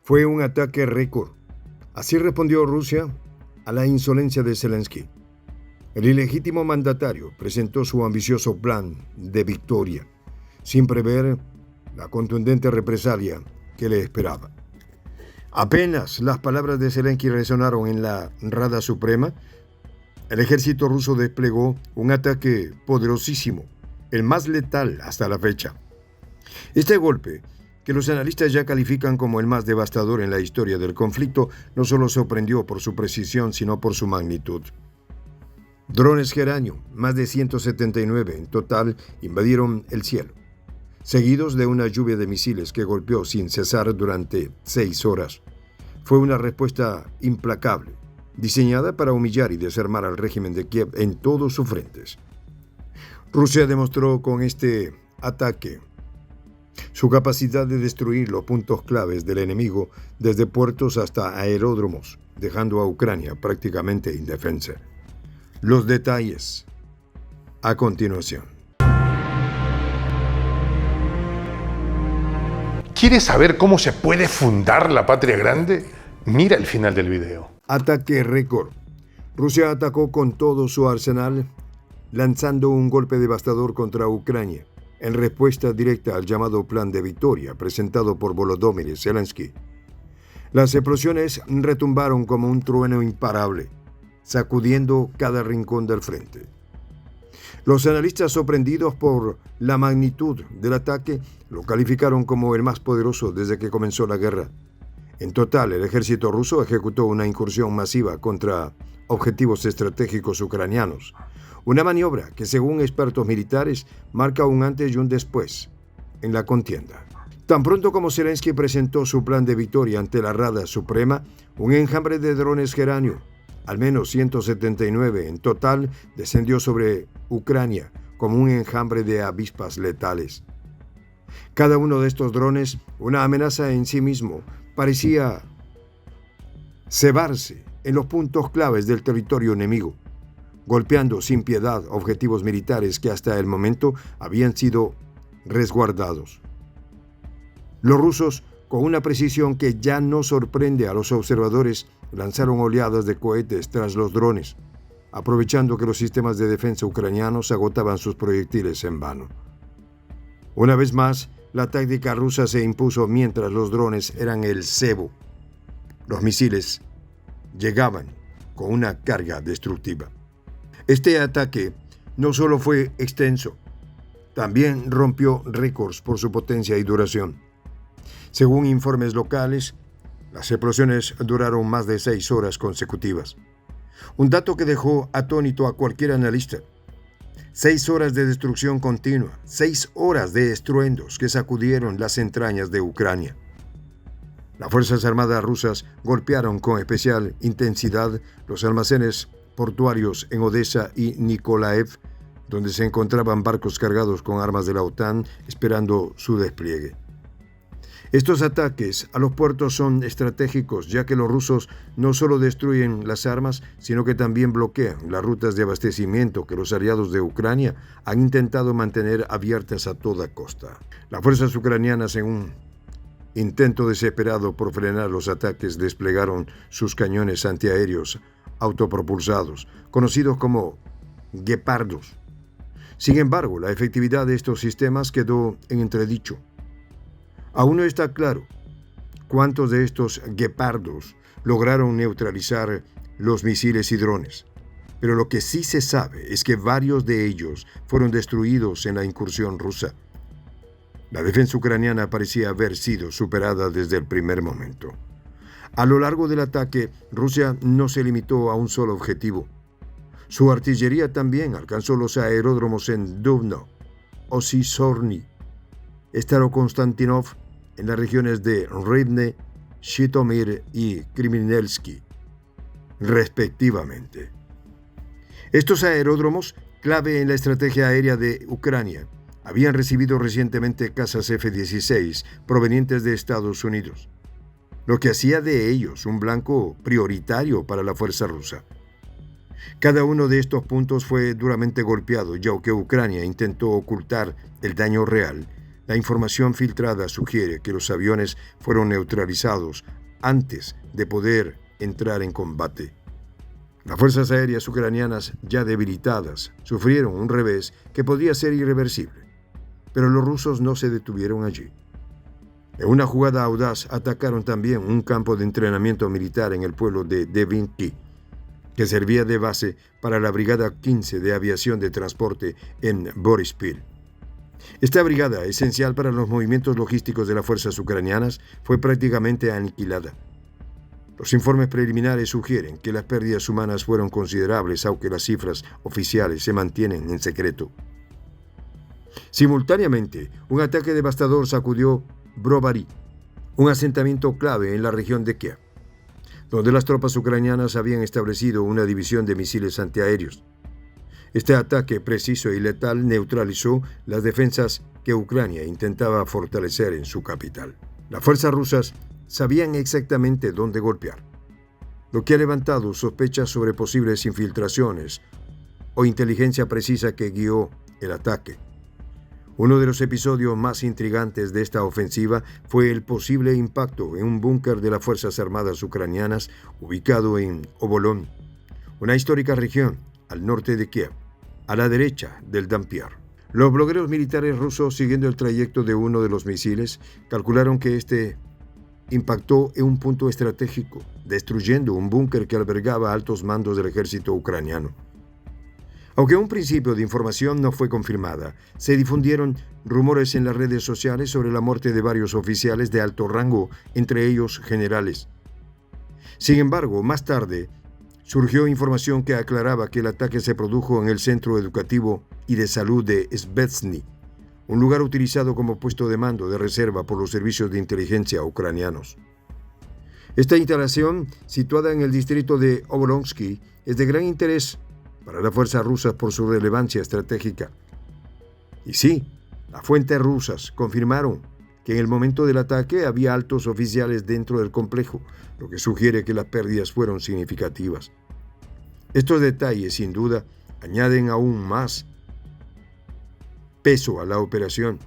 Fue un ataque récord. Así respondió Rusia a la insolencia de Zelensky. El ilegítimo mandatario presentó su ambicioso plan de victoria, sin prever la contundente represalia que le esperaba. Apenas las palabras de Zelensky resonaron en la Rada Suprema, el ejército ruso desplegó un ataque poderosísimo, el más letal hasta la fecha. Este golpe, que los analistas ya califican como el más devastador en la historia del conflicto, no solo sorprendió por su precisión, sino por su magnitud. Drones Geranio, más de 179 en total, invadieron el cielo, seguidos de una lluvia de misiles que golpeó sin cesar durante 6 horas. Fue una respuesta implacable, diseñada para humillar y desarmar al régimen de Kiev en todos sus frentes. Rusia demostró con este ataque su capacidad de destruir los puntos claves del enemigo desde puertos hasta aeródromos, dejando a Ucrania prácticamente indefensa. Los detalles a continuación. ¿Quieres saber cómo se puede fundar la patria grande? Mira el final del video. Ataque récord. Rusia atacó con todo su arsenal, lanzando un golpe devastador contra Ucrania, en respuesta directa al llamado Plan de Victoria presentado por Volodymyr Zelensky. Las explosiones retumbaron como un trueno imparable, sacudiendo cada rincón del frente. Los analistas, sorprendidos por la magnitud del ataque, lo calificaron como el más poderoso desde que comenzó la guerra. En total, el ejército ruso ejecutó una incursión masiva contra objetivos estratégicos ucranianos, una maniobra que, según expertos militares, marca un antes y un después en la contienda. Tan pronto como Zelensky presentó su plan de victoria ante la Rada Suprema, un enjambre de drones Geranio, al menos 179 en total, descendió sobre Ucrania como un enjambre de avispas letales. Cada uno de estos drones, una amenaza en sí mismo, parecía cebarse en los puntos claves del territorio enemigo, golpeando sin piedad objetivos militares que hasta el momento habían sido resguardados. Los rusos, con una precisión que ya no sorprende a los observadores, lanzaron oleadas de cohetes tras los drones, aprovechando que los sistemas de defensa ucranianos agotaban sus proyectiles en vano. Una vez más, la táctica rusa se impuso mientras los drones eran el cebo. Los misiles llegaban con una carga destructiva. Este ataque no solo fue extenso, también rompió récords por su potencia y duración. Según informes locales, las explosiones duraron más de 6 horas consecutivas. Un dato que dejó atónito a cualquier analista. 6 horas de destrucción continua, 6 horas de estruendos que sacudieron las entrañas de Ucrania. Las Fuerzas Armadas rusas golpearon con especial intensidad los almacenes portuarios en Odessa y Nikolaev, donde se encontraban barcos cargados con armas de la OTAN esperando su despliegue. Estos ataques a los puertos son estratégicos, ya que los rusos no solo destruyen las armas, sino que también bloquean las rutas de abastecimiento que los aliados de Ucrania han intentado mantener abiertas a toda costa. Las fuerzas ucranianas, en un intento desesperado por frenar los ataques, desplegaron sus cañones antiaéreos autopropulsados, conocidos como guepardos. Sin embargo, la efectividad de estos sistemas quedó en entredicho. Aún no está claro cuántos de estos guepardos lograron neutralizar los misiles y drones, pero lo que sí se sabe es que varios de ellos fueron destruidos en la incursión rusa. La defensa ucraniana parecía haber sido superada desde el primer momento. A lo largo del ataque, Rusia no se limitó a un solo objetivo. Su artillería también alcanzó los aeródromos en Dubno, Osisorny, Starokonstantinov, en las regiones de Rivne, Zhytomyr y Kremlinski, respectivamente. Estos aeródromos, clave en la estrategia aérea de Ucrania, habían recibido recientemente cazas F-16 provenientes de Estados Unidos, lo que hacía de ellos un blanco prioritario para la fuerza rusa. Cada uno de estos puntos fue duramente golpeado, ya que Ucrania intentó ocultar el daño real. La información filtrada sugiere que los aviones fueron neutralizados antes de poder entrar en combate. Las fuerzas aéreas ucranianas, ya debilitadas, sufrieron un revés que podía ser irreversible, pero los rusos no se detuvieron allí. En una jugada audaz atacaron también un campo de entrenamiento militar en el pueblo de Devinki, que servía de base para la Brigada 15 de Aviación de Transporte en Boryspil. Esta brigada, esencial para los movimientos logísticos de las fuerzas ucranianas, fue prácticamente aniquilada. Los informes preliminares sugieren que las pérdidas humanas fueron considerables, aunque las cifras oficiales se mantienen en secreto. Simultáneamente, un ataque devastador sacudió Brovary, un asentamiento clave en la región de Kiev, donde las tropas ucranianas habían establecido una división de misiles antiaéreos. Este ataque preciso y letal neutralizó las defensas que Ucrania intentaba fortalecer en su capital. Las fuerzas rusas sabían exactamente dónde golpear, lo que ha levantado sospechas sobre posibles infiltraciones o inteligencia precisa que guió el ataque. Uno de los episodios más intrigantes de esta ofensiva fue el posible impacto en un búnker de las Fuerzas Armadas ucranianas ubicado en Obolón, una histórica región al norte de Kiev, a la derecha del Dampier. Los blogueros militares rusos, siguiendo el trayecto de uno de los misiles, calcularon que este impactó en un punto estratégico, destruyendo un búnker que albergaba altos mandos del ejército ucraniano. Aunque un principio de información no fue confirmada, se difundieron rumores en las redes sociales sobre la muerte de varios oficiales de alto rango, entre ellos generales. Sin embargo, más tarde, surgió información que aclaraba que el ataque se produjo en el Centro Educativo y de Salud de Svetsny, un lugar utilizado como puesto de mando de reserva por los servicios de inteligencia ucranianos. Esta instalación, situada en el distrito de Obolonsky, es de gran interés para las fuerzas rusas por su relevancia estratégica. Y sí, las fuentes rusas confirmaron que en el momento del ataque había altos oficiales dentro del complejo, lo que sugiere que las pérdidas fueron significativas. Estos detalles, sin duda, añaden aún más peso a la operación,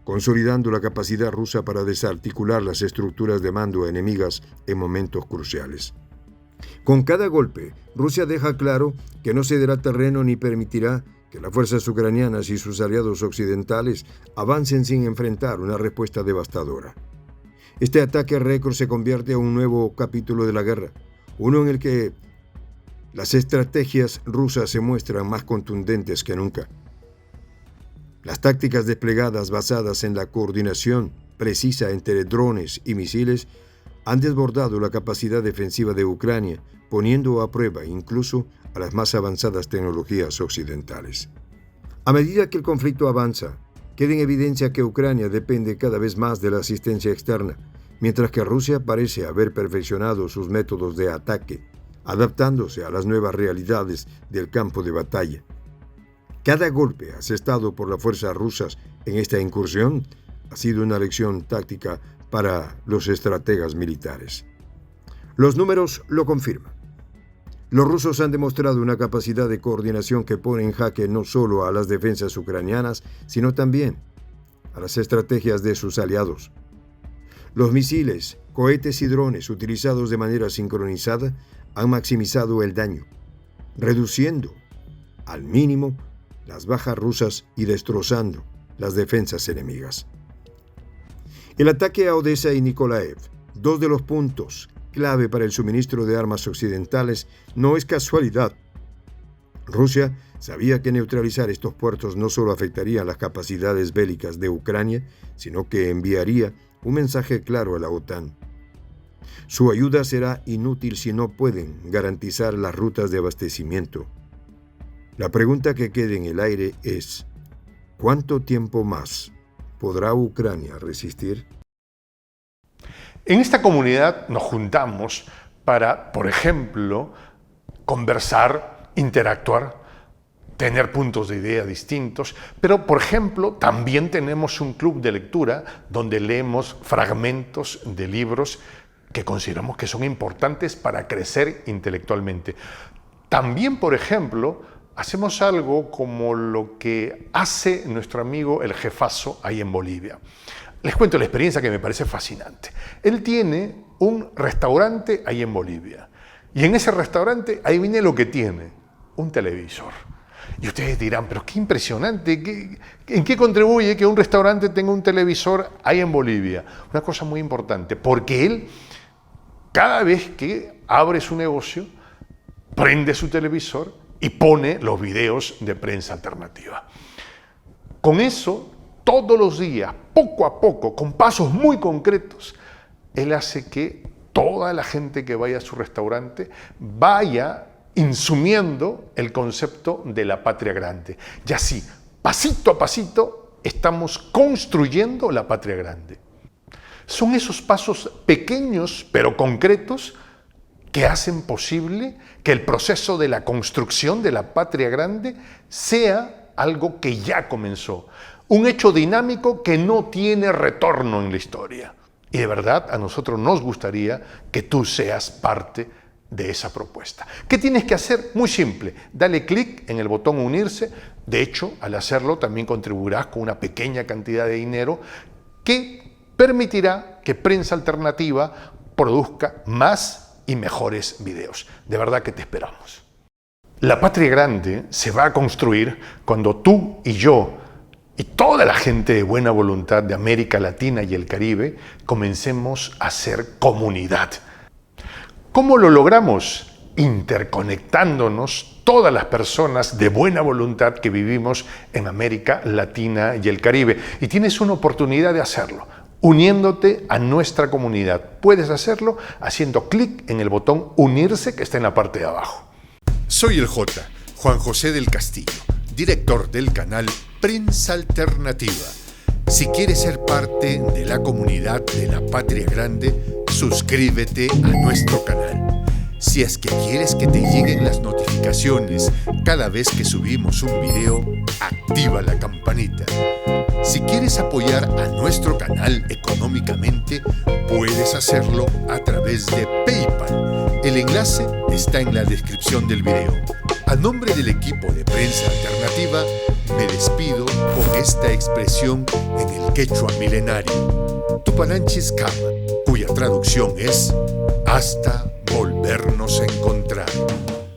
consolidando la capacidad rusa para desarticular las estructuras de mando enemigas en momentos cruciales. Con cada golpe, Rusia deja claro que no cederá terreno ni permitirá que las fuerzas ucranianas y sus aliados occidentales avancen sin enfrentar una respuesta devastadora. Este ataque récord se convierte en un nuevo capítulo de la guerra, uno en el que las estrategias rusas se muestran más contundentes que nunca. Las tácticas desplegadas basadas en la coordinación precisa entre drones y misiles han desbordado la capacidad defensiva de Ucrania, poniendo a prueba incluso a las más avanzadas tecnologías occidentales. A medida que el conflicto avanza, queda en evidencia que Ucrania depende cada vez más de la asistencia externa, mientras que Rusia parece haber perfeccionado sus métodos de ataque, adaptándose a las nuevas realidades del campo de batalla. Cada golpe asestado por las fuerzas rusas en esta incursión ha sido una lección táctica para los estrategas militares. Los números lo confirman. Los rusos han demostrado una capacidad de coordinación que pone en jaque no solo a las defensas ucranianas, sino también a las estrategias de sus aliados. Los misiles, cohetes y drones utilizados de manera sincronizada han maximizado el daño, reduciendo al mínimo las bajas rusas y destrozando las defensas enemigas. El ataque a Odessa y Nikolaev, dos de los puntos clave para el suministro de armas occidentales, no es casualidad. Rusia sabía que neutralizar estos puertos no solo afectaría las capacidades bélicas de Ucrania, sino que enviaría un mensaje claro a la OTAN. Su ayuda será inútil si no pueden garantizar las rutas de abastecimiento. La pregunta que queda en el aire es: ¿cuánto tiempo más podrá Ucrania resistir? En esta comunidad nos juntamos para, por ejemplo, conversar, interactuar, tener puntos de idea distintos, pero, por ejemplo, también tenemos un club de lectura donde leemos fragmentos de libros que consideramos que son importantes para crecer intelectualmente. También, por ejemplo, hacemos algo como lo que hace nuestro amigo el jefazo ahí en Bolivia. Les cuento la experiencia que me parece fascinante. Él tiene un restaurante ahí en Bolivia. Y en ese restaurante, ahí viene lo que tiene, un televisor. Y ustedes dirán, pero qué impresionante, ¿en qué contribuye que un restaurante tenga un televisor ahí en Bolivia? Una cosa muy importante, porque él, cada vez que abre su negocio, prende su televisor y pone los videos de Prensa Alternativa. Con eso, todos los días, poco a poco, con pasos muy concretos, él hace que toda la gente que vaya a su restaurante vaya insumiendo el concepto de la patria grande. Y así, pasito a pasito, estamos construyendo la patria grande. Son esos pasos pequeños pero concretos que hacen posible que el proceso de la construcción de la patria grande sea algo que ya comenzó, un hecho dinámico que no tiene retorno en la historia. Y de verdad a nosotros nos gustaría que tú seas parte de esa propuesta. ¿Qué tienes que hacer? Muy simple, dale clic en el botón unirse. De hecho, al hacerlo también contribuirás con una pequeña cantidad de dinero que permitirá que Prensa Alternativa produzca más y mejores videos. De verdad que te esperamos. La patria grande se va a construir cuando tú y yo y toda la gente de buena voluntad de América Latina y el Caribe comencemos a ser comunidad. ¿Cómo lo logramos? Interconectándonos todas las personas de buena voluntad que vivimos en América Latina y el Caribe. Y tienes una oportunidad de hacerlo, uniéndote a nuestra comunidad. Puedes hacerlo haciendo clic en el botón unirse que está en la parte de abajo. Soy el J, Juan José del Castillo, director del canal Prensa Alternativa. Si quieres ser parte de la comunidad de la Patria Grande, suscríbete a nuestro canal. Si es que quieres que te lleguen las notificaciones cada vez que subimos un video, activa la campanita. Si quieres apoyar a nuestro canal económicamente, puedes hacerlo a través de PayPal. El enlace está en la descripción del video. A nombre del equipo de Prensa Alternativa, me despido con esta expresión en el quechua milenario, Tupananchis Kama, cuya traducción es hasta volvernos a encontrar.